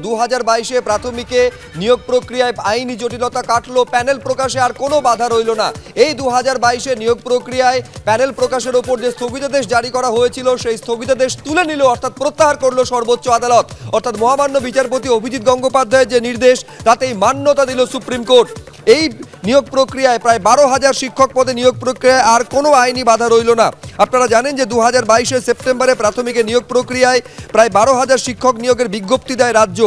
2022 প্রাথমিকে নিয়োগ প্রক্রিয়ায় আইনি জটিলতা কাটলো, প্যানেল প্রকাশে আর কোনো বাধা রইল না। এই 2022 নিয়োগ প্রক্রিয়ায় প্যানেল প্রকাশের উপর যে স্থগিতাদেশ জারি করা হয়েছিল সেই স্থগিতাদেশ তুলে নিল, অর্থাৎ প্রত্যাহার করলো সর্বোচ্চ আদালত। অর্থাৎ মহামান্য বিচারপতি অভিজিৎ গঙ্গোপাধ্যায়ের যে নির্দেশ তাতেই মান্যতা দিল সুপ্রিম কোর্ট। এই নিয়োগ প্রক্রিয়ায় প্রায় 12,000 শিক্ষক পদে নিয়োগ প্রক্রিয়ায় আর কোনো আইনি বাধা রইল না। আপনারা জানেন যে 2022 সেপ্টেম্বরে প্রাথমিকে নিয়োগ প্রক্রিয়ায় প্রায় 12,000 শিক্ষক নিয়োগের বিজ্ঞপ্তি দেয় রাজ্য।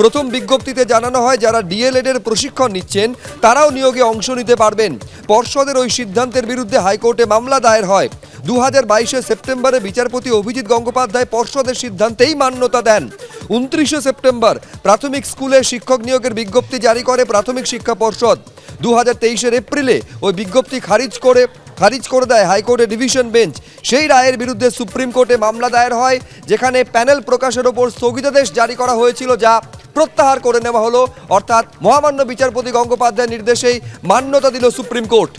প্রথম বিজ্ঞপ্তিতে জানানো হয় যারা ডিএলএড এর প্রশিক্ষণ নিচ্ছেন তারাও নিয়োগে অংশ নিতে পারবেন। পর্ষদের ওই সিদ্ধান্তের বিরুদ্ধে হাইকোর্টে মামলা দায়ের হয়। 2022 সেপ্টেম্বরে বিচারপতি অভিজিৎ গঙ্গোপাধ্যায় পর্ষদের সিদ্ধান্তেই মান্যতা দেন। 29 সেপ্টেম্বর প্রাথমিক স্কুলে শিক্ষক নিয়োগের বিজ্ঞপ্তি জারি করে প্রাথমিক শিক্ষা পর্ষদ। 2023 এপ্রিলে ওই বিজ্ঞপ্তি খারিজ করে দেয় হাইকোর্টের ডিভিশন বেঞ্চ। সেই রায়ের বিরুদ্ধে সুপ্রিম কোর্টে মামলা দায়ের হয়, যেখানে প্যানেল প্রকাশের ওপর স্থগিতাদেশ জারি করা হয়েছিল যা প্রত্যাহার করে নেওয়া হলো। অর্থাৎ মহামান্য বিচারপতি গঙ্গোপাধ্যায়ের নির্দেশেই মান্যতা দিল সুপ্রিম কোর্ট।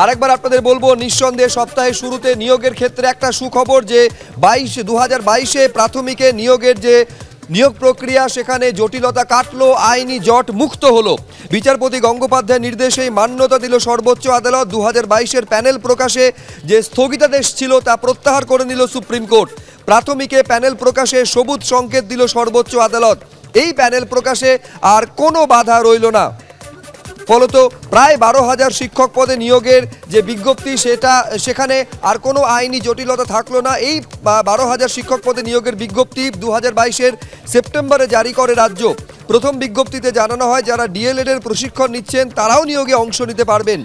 আরেকবার আপনাদের বলবো, নিঃসন্দেহে সপ্তাহের শুরুতে নিয়োগের ক্ষেত্রে একটা সুখবর যে 2022 প্রাথমিকে নিয়োগের যে নিয়োগ প্রক্রিয়া সেখানে জটিলতা কাটলো, আইনি জট মুক্ত হলো। বিচারপতি গঙ্গোপাধ্যায়ের নির্দেশেই মান্যতা দিল সর্বোচ্চ আদালত। 2022 প্যানেল প্রকাশে যে স্থগিতাদেশ ছিল তা প্রত্যাহার করে নিল সুপ্রিম কোর্ট। প্রাথমিকে প্যানেল প্রকাশে সবুজ সংকেত দিল সর্বোচ্চ আদালত। এই প্যানেল প্রকাশে আর কোনো বাধা রইল না। ফলত প্রায় 12,000 শিক্ষক পদে নিয়োগের যে বিজ্ঞপ্তি সেখানে আর কোনো আইনি জটিলতা থাকলো না। এই 12,000 শিক্ষক পদে নিয়োগের বিজ্ঞপ্তি 2022 সেপ্টেম্বরে জারি করে রাজ্য। প্রথম বিজ্ঞপ্তিতে জানানো হয় যারা ডিএলএড এর প্রশিক্ষণ নিচ্ছেন তারাও নিয়োগে অংশ নিতে পারবেন।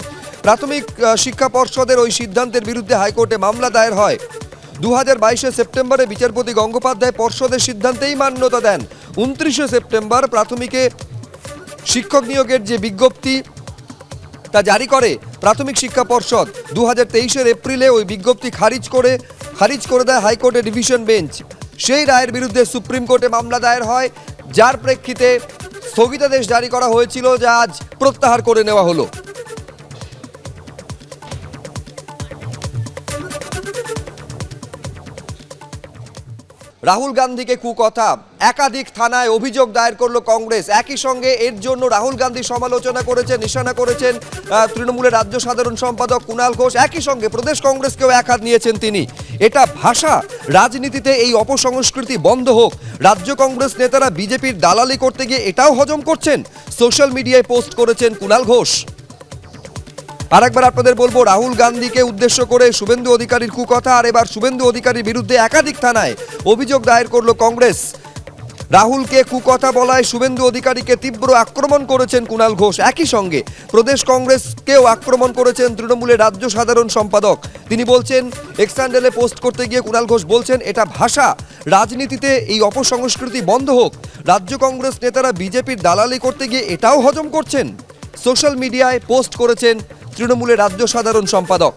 প্রাথমিক শিক্ষা পর্ষদের ওই সিদ্ধান্তের বিরুদ্ধে হাইকোর্টে মামলা দায়ের হয়। 2022 সেপ্টেম্বরে বিচারপতি গঙ্গোপাধ্যায় পর্ষদের সিদ্ধান্তেই মান্যতা দেন। 29 সেপ্টেম্বর প্রাথমিকে শিক্ষক নিয়োগের যে বিজ্ঞপ্তি তা জারি করে প্রাথমিক শিক্ষা পর্ষদ। 2023 এপ্রিলে ওই বিজ্ঞপ্তি খারিজ করে দেয় হাইকোর্টের ডিভিশন বেঞ্চ। সেই রায়ের বিরুদ্ধে সুপ্রিম কোর্টে মামলা দায়ের হয়, যার প্রেক্ষিতে স্থগিতাদেশ জারি করা হয়েছিল যা আজ প্রত্যাহার করে নেওয়া হলো। রাহুল গান্ধীকে কুকথা, একাধিক থানায় অভিযোগ দায়ের করলো কংগ্রেস। একই সঙ্গে এর জন্য রাহুল গান্ধী সমালোচনা করেছেন, নিশানা করেছেন তৃণমূলের রাজ্য সাধারণ সম্পাদক কুণাল ঘোষ। একই সঙ্গে প্রদেশ কংগ্রেসকেও এক হাত নিয়েছেন তিনি। এটা ভাষা, রাজনীতিতে এই অপসংস্কৃতি বন্ধ হোক। রাজ্য কংগ্রেস নেতারা বিজেপির দালালি করতে গিয়ে এটাও হজম করছেন, সোশ্যাল মিডিয়ায় পোস্ট করেছেন কুণাল ঘোষ। আরেকবার আপনাদের বলবো, রাহুল গান্ধীকে উদ্দেশ্য করে শুভেন্দু অধিকারীর কুকথা। আর এবার শুভেন্দু অধিকারীর বিরুদ্ধে একাধিক থানায় অভিযোগ দায়ের করলো কংগ্রেস। রাহুলকে কুকথা বলায় শুভেন্দু অধিকারীকে তীব্র আক্রমণ করেছেন কুণাল ঘোষ। একই সঙ্গে প্রদেশ কংগ্রেসকেও আক্রমণ করেছেন তৃণমূলের রাজ্য সাধারণ সম্পাদক। তিনি বলছেন, এক্স হ্যান্ডেলে পোস্ট করতে গিয়ে কুণাল ঘোষ বলছেন এটা ভাষা, রাজনীতিতে এই অপসংস্কৃতি বন্ধ হোক। রাজ্য কংগ্রেস নেতারা বিজেপির দালালি করতে গিয়ে এটাও হজম করছেন, সোশ্যাল মিডিয়ায় পোস্ট করেছেন তৃণমূলের রাজ্য সাধারণ সম্পাদক।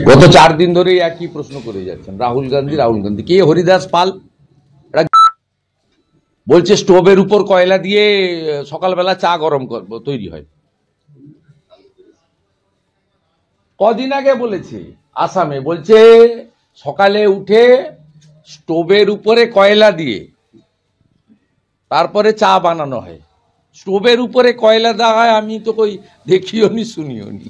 গত 4 দিন ধরেই একই প্রশ্ন করে যাচ্ছেন, রাহুল গান্ধী কে? হরিদাস পাল বলছে স্টোভের উপর কয়লা দিয়ে সকালবেলা চা গরম তৈরি হয়। কদিন আগে বলেছে আসামে, বলছে সকালে উঠে স্টোভের উপরে কয়লা দিয়ে তারপরে চা বানানো হয়। স্টোভের উপরে কয়লা দেওয়া হয় আমি তো কই দেখিও নি শুনিও নি।